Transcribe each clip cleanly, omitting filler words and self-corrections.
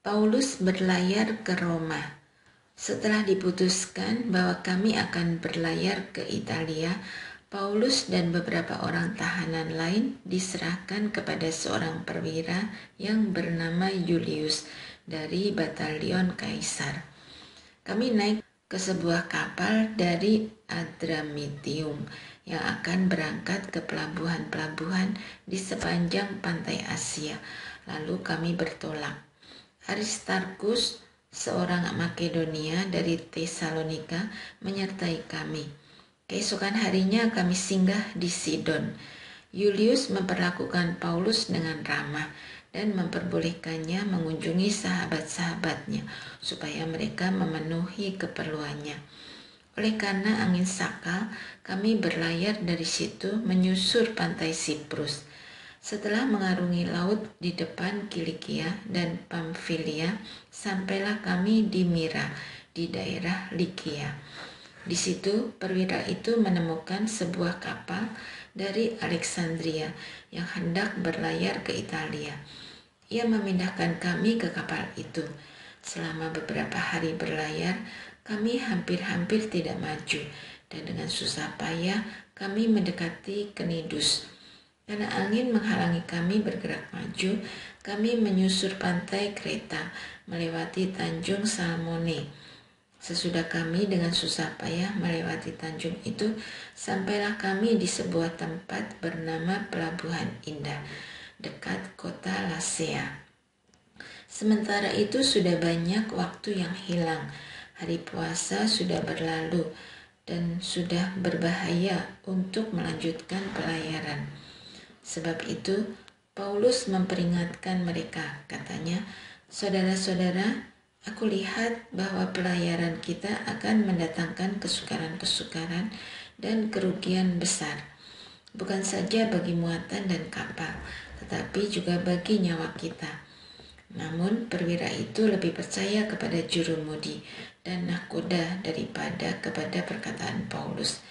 Paulus berlayar ke Roma. Setelah diputuskan bahwa kami akan berlayar ke Italia, Paulus dan beberapa orang tahanan lain diserahkan kepada seorang perwira yang bernama Julius dari batalion Kaisar. Kami naik ke sebuah kapal dari Adramitium yang akan berangkat ke pelabuhan-pelabuhan di sepanjang pantai Asia. Lalu kami bertolak. Aristarkus, seorang Makedonia dari Tesalonika, menyertai kami. Keesokan harinya kami singgah di Sidon. Julius memperlakukan Paulus dengan ramah dan memperbolehkannya mengunjungi sahabat-sahabatnya supaya mereka memenuhi keperluannya. Oleh karena angin sakal, kami berlayar dari situ menyusur pantai Siprus. Setelah mengarungi laut di depan Kilikia dan Pamfilia, sampailah kami di Mira, di daerah Likia. Di situ, perwira itu menemukan sebuah kapal dari Alexandria yang hendak berlayar ke Italia. Ia memindahkan kami ke kapal itu. Selama beberapa hari berlayar, kami hampir-hampir tidak maju, dan dengan susah payah kami mendekati Knidus. Karena angin menghalangi kami bergerak maju, kami menyusur pantai Kreta, melewati Tanjung Salmone. Sesudah kami dengan susah payah melewati tanjung itu, sampailah kami di sebuah tempat bernama Pelabuhan Indah, dekat kota Lasea. Sementara itu sudah banyak waktu yang hilang. Hari puasa sudah berlalu dan sudah berbahaya untuk melanjutkan pelayaran. Sebab itu, Paulus memperingatkan mereka, katanya, "Saudara-saudara, aku lihat bahwa pelayaran kita akan mendatangkan kesukaran-kesukaran dan kerugian besar, bukan saja bagi muatan dan kapal, tetapi juga bagi nyawa kita." Namun, perwira itu lebih percaya kepada jurumudi dan nahkoda daripada kepada perkataan Paulus.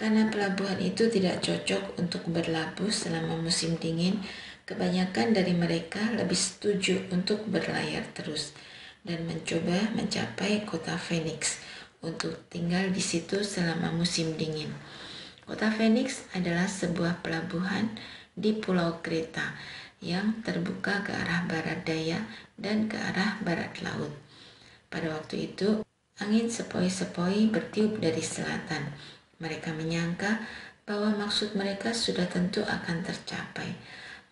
Karena pelabuhan itu tidak cocok untuk berlabuh selama musim dingin, kebanyakan dari mereka lebih setuju untuk berlayar terus dan mencoba mencapai kota Phoenix untuk tinggal di situ selama musim dingin. Kota Phoenix adalah sebuah pelabuhan di Pulau Kreta yang terbuka ke arah barat daya dan ke arah barat laut. Pada waktu itu, angin sepoi-sepoi bertiup dari selatan. Mereka menyangka bahwa maksud mereka sudah tentu akan tercapai.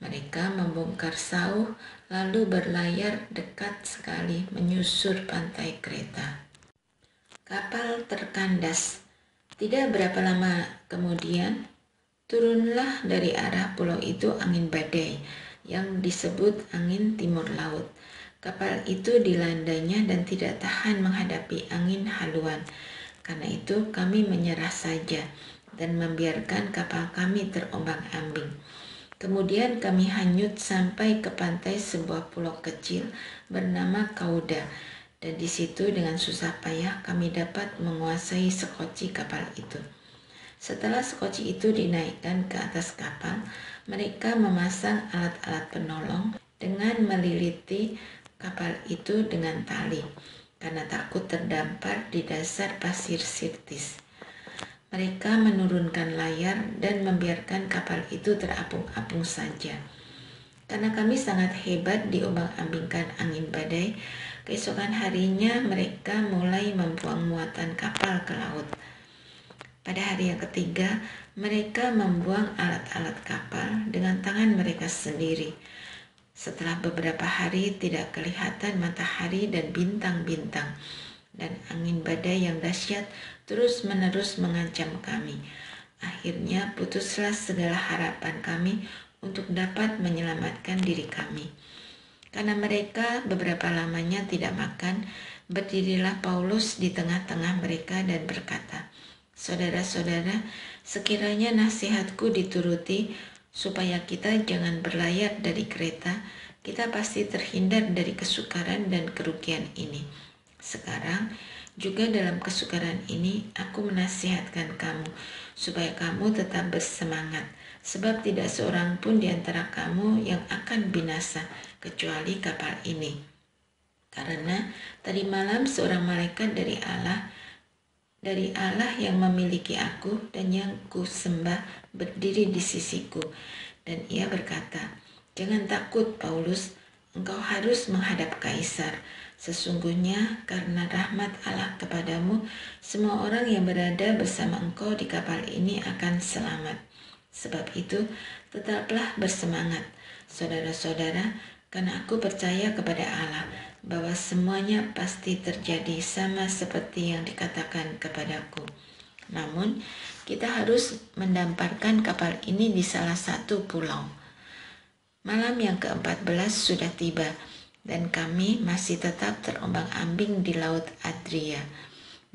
Mereka membongkar sauh lalu berlayar dekat sekali menyusur pantai Kreta. Kapal terkandas. Tidak berapa lama kemudian, turunlah dari arah pulau itu angin badai yang disebut angin timur laut. Kapal itu dilandanya dan tidak tahan menghadapi angin haluan. Karena itu kami menyerah saja dan membiarkan kapal kami terombang-ambing. Kemudian kami hanyut sampai ke pantai sebuah pulau kecil bernama Kauda, dan di situ dengan susah payah kami dapat menguasai sekoci kapal itu. Setelah sekoci itu dinaikkan ke atas kapal, mereka memasang alat-alat penolong dengan meliliti kapal itu dengan tali, karena takut terdampar di dasar pasir Sirtis. Mereka menurunkan layar dan membiarkan kapal itu terapung-apung saja. Karena kami sangat hebat diombang-ambingkan angin badai, keesokan harinya mereka mulai membuang muatan kapal ke laut. Pada hari yang ketiga, mereka membuang alat-alat kapal dengan tangan mereka sendiri. Setelah beberapa hari tidak kelihatan matahari dan bintang-bintang, dan angin badai yang dahsyat terus-menerus mengancam kami. Akhirnya putuslah segala harapan kami untuk dapat menyelamatkan diri kami. Karena mereka beberapa lamanya tidak makan, berdirilah Paulus di tengah-tengah mereka dan berkata, "Saudara-saudara, sekiranya nasihatku dituruti, supaya kita jangan berlayar dari Kreta, kita pasti terhindar dari kesukaran dan kerugian ini. Sekarang, juga dalam kesukaran ini, aku menasihatkan kamu, supaya kamu tetap bersemangat, sebab tidak seorang pun di antara kamu yang akan binasa, kecuali kapal ini." Karena tadi malam seorang malaikat dari Allah yang memiliki aku dan yang kusembah berdiri di sisiku. Dan ia berkata, "Jangan takut, Paulus, engkau harus menghadap Kaisar. Sesungguhnya karena rahmat Allah kepadamu, semua orang yang berada bersama engkau di kapal ini akan selamat. Sebab itu, tetaplah bersemangat, saudara-saudara, karena aku percaya kepada Allah bahwa semuanya pasti terjadi sama seperti yang dikatakan kepadaku. Namun, kita harus mendamparkan kapal ini di salah satu pulau." Malam yang ke-14 sudah tiba, dan kami masih tetap terombang-ambing di Laut Adria.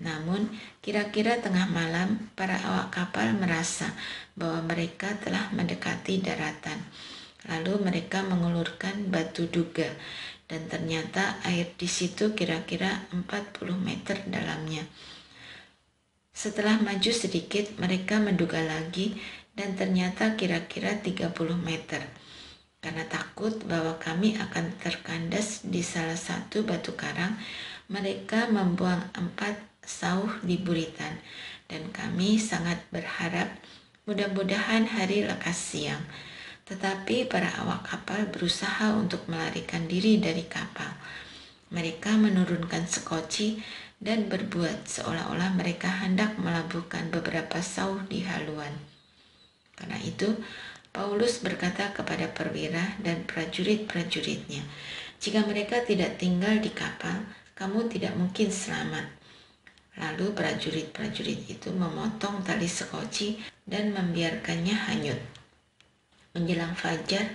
Namun, kira-kira tengah malam, para awak kapal merasa bahwa mereka telah mendekati daratan. Lalu mereka mengulurkan batu duga, dan ternyata air di situ kira-kira 40 meter dalamnya. Setelah maju sedikit, mereka menduga lagi, dan ternyata kira-kira 30 meter. Karena takut bahwa kami akan terkandas di salah satu batu karang, mereka membuang 4 sauh di buritan, dan kami sangat berharap mudah-mudahan hari lekas siang. Tetapi para awak kapal berusaha untuk melarikan diri dari kapal. Mereka menurunkan sekoci dan berbuat seolah-olah mereka hendak melabuhkan beberapa sauh di haluan. Karena itu, Paulus berkata kepada perwira dan prajurit-prajuritnya, "Jika mereka tidak tinggal di kapal, kamu tidak mungkin selamat." Lalu prajurit-prajurit itu memotong tali sekoci dan membiarkannya hanyut. Menjelang fajar,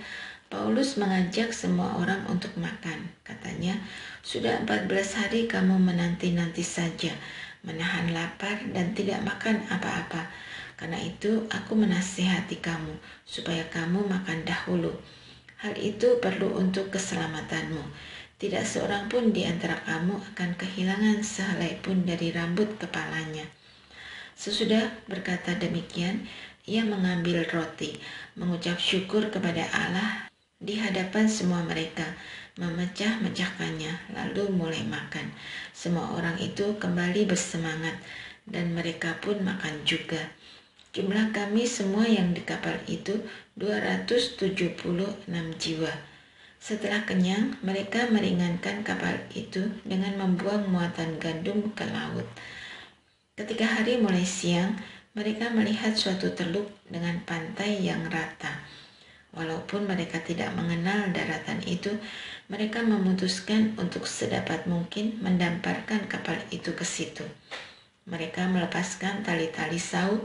Paulus mengajak semua orang untuk makan. Katanya, "Sudah 14 hari kamu menanti-nanti saja, menahan lapar dan tidak makan apa-apa. Karena itu aku menasihati kamu, supaya kamu makan dahulu. Hal itu perlu untuk keselamatanmu. Tidak seorang pun di antara kamu akan kehilangan sehelai pun dari rambut kepalanya." Sesudah berkata demikian, ia mengambil roti, mengucap syukur kepada Allah di hadapan semua mereka, memecah-mecahkannya, lalu mulai makan. Semua orang itu kembali bersemangat, dan mereka pun makan juga. Jumlah kami semua yang di kapal itu 276 jiwa. Setelah kenyang, mereka meringankan kapal itu dengan membuang muatan gandum ke laut. Ketika hari mulai siang, mereka melihat suatu teluk dengan pantai yang rata. Walaupun mereka tidak mengenal daratan itu, mereka memutuskan untuk sedapat mungkin mendamparkan kapal itu ke situ. Mereka melepaskan tali-tali sauh,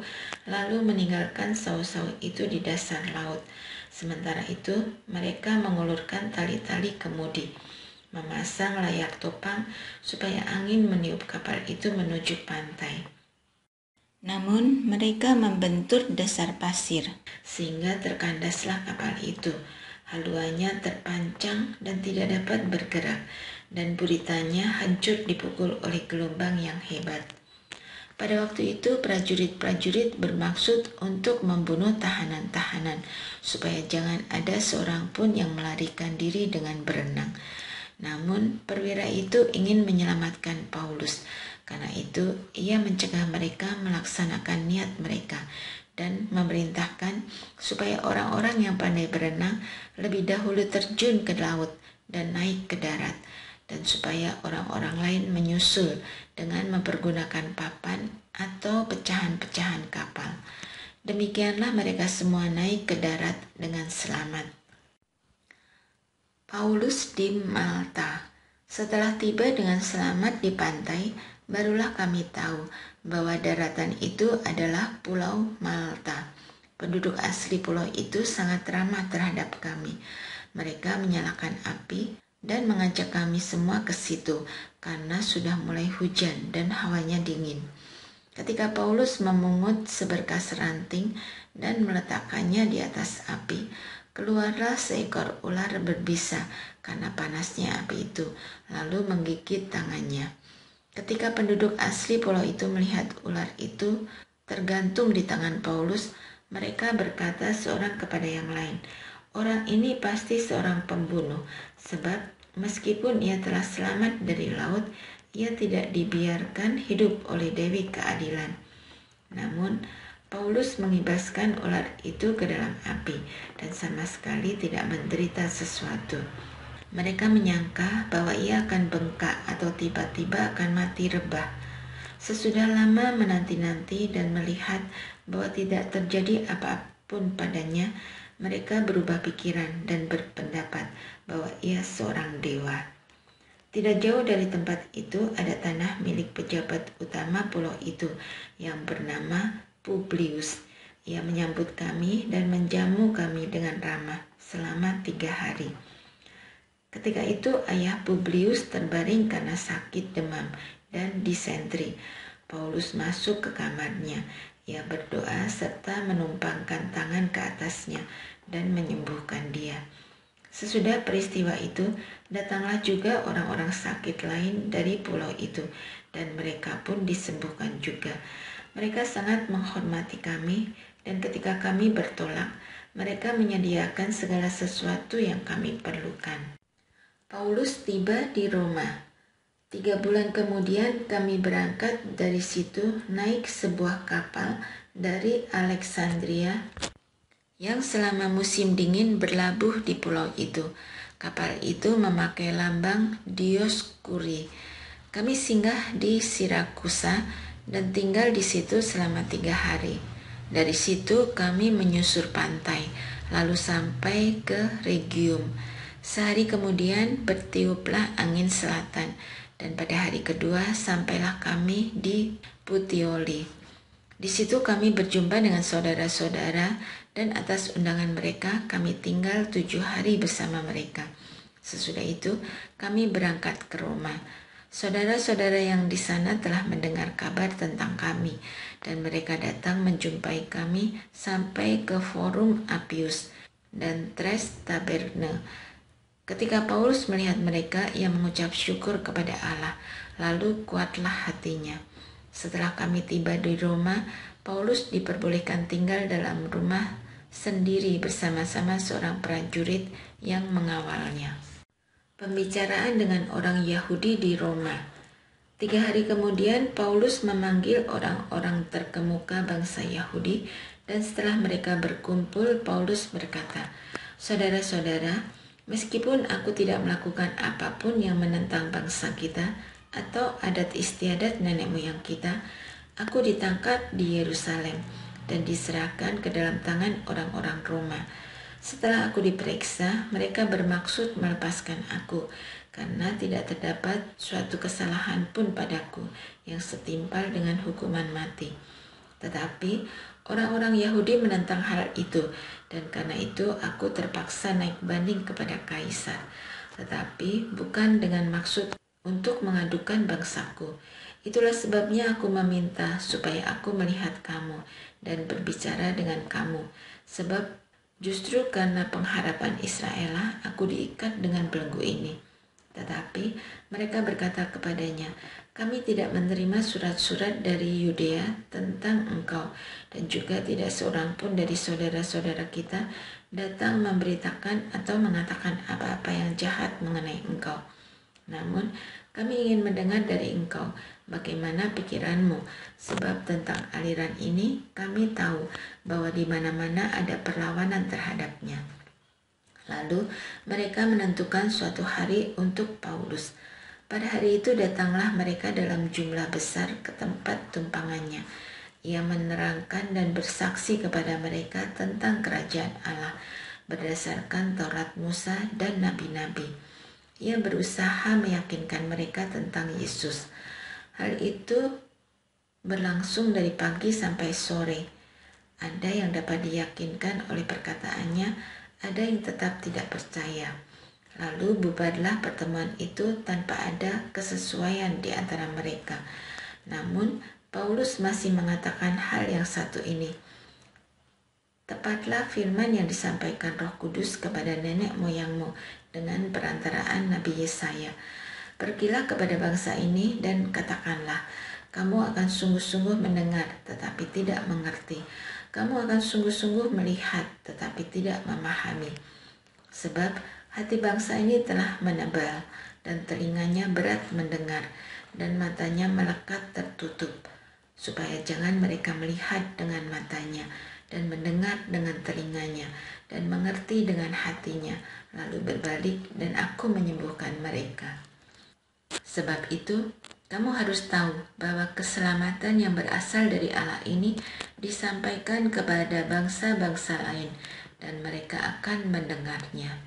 lalu meninggalkan sauh-sauh itu di dasar laut. Sementara itu, mereka mengulurkan tali-tali kemudi, memasang layar topang supaya angin meniup kapal itu menuju pantai. Namun, mereka membentur dasar pasir, sehingga terkandaslah kapal itu. Haluannya terpancang dan tidak dapat bergerak, dan buritannya hancur dipukul oleh gelombang yang hebat. Pada waktu itu prajurit-prajurit bermaksud untuk membunuh tahanan-tahanan, supaya jangan ada seorang pun yang melarikan diri dengan berenang. Namun perwira itu ingin menyelamatkan Paulus. Karena itu ia mencegah mereka melaksanakan niat mereka dan memerintahkan supaya orang-orang yang pandai berenang lebih dahulu terjun ke laut dan naik ke darat, dan supaya orang-orang lain menyusul dengan mempergunakan papan atau pecahan-pecahan kapal. Demikianlah mereka semua naik ke darat dengan selamat. Paulus di Malta. Setelah tiba dengan selamat di pantai, barulah kami tahu bahwa daratan itu adalah Pulau Malta. Penduduk asli pulau itu sangat ramah terhadap kami. Mereka menyalakan api dan mengajak kami semua ke situ karena sudah mulai hujan dan hawanya dingin. Ketika Paulus memungut seberkas ranting dan meletakkannya di atas api, keluarlah seekor ular berbisa karena panasnya api itu, lalu menggigit tangannya. Ketika penduduk asli pulau itu melihat ular itu tergantung di tangan Paulus, mereka berkata seorang kepada yang lain, "Orang ini pasti seorang pembunuh, sebab meskipun ia telah selamat dari laut, ia tidak dibiarkan hidup oleh Dewi Keadilan. Namun, Paulus mengibaskan ular itu ke dalam api dan sama sekali tidak menderita sesuatu. Mereka menyangka bahwa ia akan bengkak atau tiba-tiba akan mati rebah. Sesudah lama menanti-nanti dan melihat bahwa tidak terjadi apapun padanya, mereka berubah pikiran dan berpendapat bahwa ia seorang dewa. Tidak jauh dari tempat itu ada tanah milik pejabat utama pulau itu yang bernama Publius. Ia menyambut kami dan menjamu kami dengan ramah selama 3 hari. Ketika itu ayah Publius terbaring karena sakit demam dan disentri. Paulus masuk ke kamarnya. Ia berdoa serta menumpangkan tangan ke atasnya dan menyembuhkan dia. Sesudah peristiwa itu, datanglah juga orang-orang sakit lain dari pulau itu, dan mereka pun disembuhkan juga. Mereka sangat menghormati kami, dan ketika kami bertolak, mereka menyediakan segala sesuatu yang kami perlukan. Paulus tiba di Roma. 3 bulan kemudian kami berangkat dari situ naik sebuah kapal dari Alexandria yang selama musim dingin berlabuh di pulau itu. Kapal itu memakai lambang Dioskuri. Kami singgah di Sirakusa dan tinggal di situ selama 3 hari. Dari situ kami menyusur pantai, lalu sampai ke Rhegium. Sehari kemudian bertiuplah angin selatan, dan pada hari kedua sampailah kami di Puteoli. Di situ kami berjumpa dengan saudara-saudara, dan atas undangan mereka kami tinggal 7 hari bersama mereka. Sesudah itu kami berangkat ke Roma. Saudara-saudara yang di sana telah mendengar kabar tentang kami, dan mereka datang menjumpai kami sampai ke Forum Appius dan Tres Taberne. Ketika Paulus melihat mereka, ia mengucap syukur kepada Allah, lalu kuatlah hatinya. Setelah kami tiba di Roma, Paulus diperbolehkan tinggal dalam rumah sendiri bersama-sama seorang prajurit yang mengawalnya. Pembicaraan dengan orang Yahudi di Roma. 3 hari kemudian Paulus memanggil orang-orang terkemuka bangsa Yahudi, dan setelah mereka berkumpul, Paulus berkata, "Saudara-saudara, meskipun aku tidak melakukan apapun yang menentang bangsa kita atau adat istiadat nenek moyang kita, aku ditangkap di Yerusalem dan diserahkan ke dalam tangan orang-orang Roma. Setelah aku diperiksa, mereka bermaksud melepaskan aku, karena tidak terdapat suatu kesalahan pun padaku yang setimpal dengan hukuman mati. Tetapi orang-orang Yahudi menentang hal itu, dan karena itu aku terpaksa naik banding kepada Kaisar, tetapi bukan dengan maksud untuk mengadukan bangsaku. Itulah sebabnya aku meminta supaya aku melihat kamu dan berbicara dengan kamu, sebab justru karena pengharapan Israel aku diikat dengan belenggu ini." Tetapi mereka berkata kepadanya, "Kami tidak menerima surat-surat dari Yudea tentang engkau, dan juga tidak seorang pun dari saudara-saudara kita datang memberitakan atau mengatakan apa-apa yang jahat mengenai engkau. Namun kami ingin mendengar dari engkau bagaimana pikiranmu, sebab tentang aliran ini kami tahu bahwa di mana-mana ada perlawanan terhadapnya." Lalu mereka menentukan suatu hari untuk Paulus. Pada hari itu datanglah mereka dalam jumlah besar ke tempat tumpangannya. Ia menerangkan dan bersaksi kepada mereka tentang kerajaan Allah berdasarkan Taurat Musa dan nabi-nabi. Ia berusaha meyakinkan mereka tentang Yesus. Hal itu berlangsung dari pagi sampai sore. Ada yang dapat diyakinkan oleh perkataannya, ada yang tetap tidak percaya. Lalu bubarlah pertemuan itu tanpa ada kesesuaian di antara mereka. Namun Paulus masih mengatakan hal yang satu ini, "Tepatlah firman yang disampaikan Roh Kudus kepada nenek moyangmu dengan perantaraan Nabi Yesaya. Pergilah kepada bangsa ini dan katakanlah, kamu akan sungguh-sungguh mendengar tetapi tidak mengerti. Kamu akan sungguh-sungguh melihat tetapi tidak memahami. Sebab Hati bangsa ini telah menebal, dan telinganya berat mendengar, dan matanya melekat tertutup, supaya jangan mereka melihat dengan matanya, dan mendengar dengan telinganya, dan mengerti dengan hatinya, lalu berbalik, dan aku menyembuhkan mereka. Sebab itu, kamu harus tahu bahwa keselamatan yang berasal dari Allah ini disampaikan kepada bangsa-bangsa lain, dan mereka akan mendengarnya.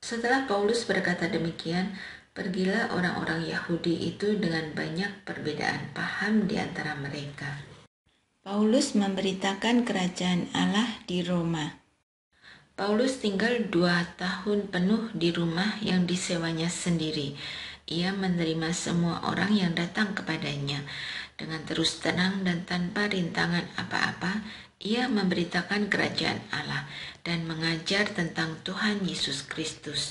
Setelah Paulus berkata demikian, pergilah orang-orang Yahudi itu dengan banyak perbedaan paham di antara mereka. Paulus memberitakan kerajaan Allah di Roma. Paulus tinggal 2 tahun penuh di rumah yang disewanya sendiri. Ia menerima semua orang yang datang kepadanya. Dengan terus terang dan tanpa rintangan apa-apa, ia memberitakan kerajaan Allah dan mengajar tentang Tuhan Yesus Kristus.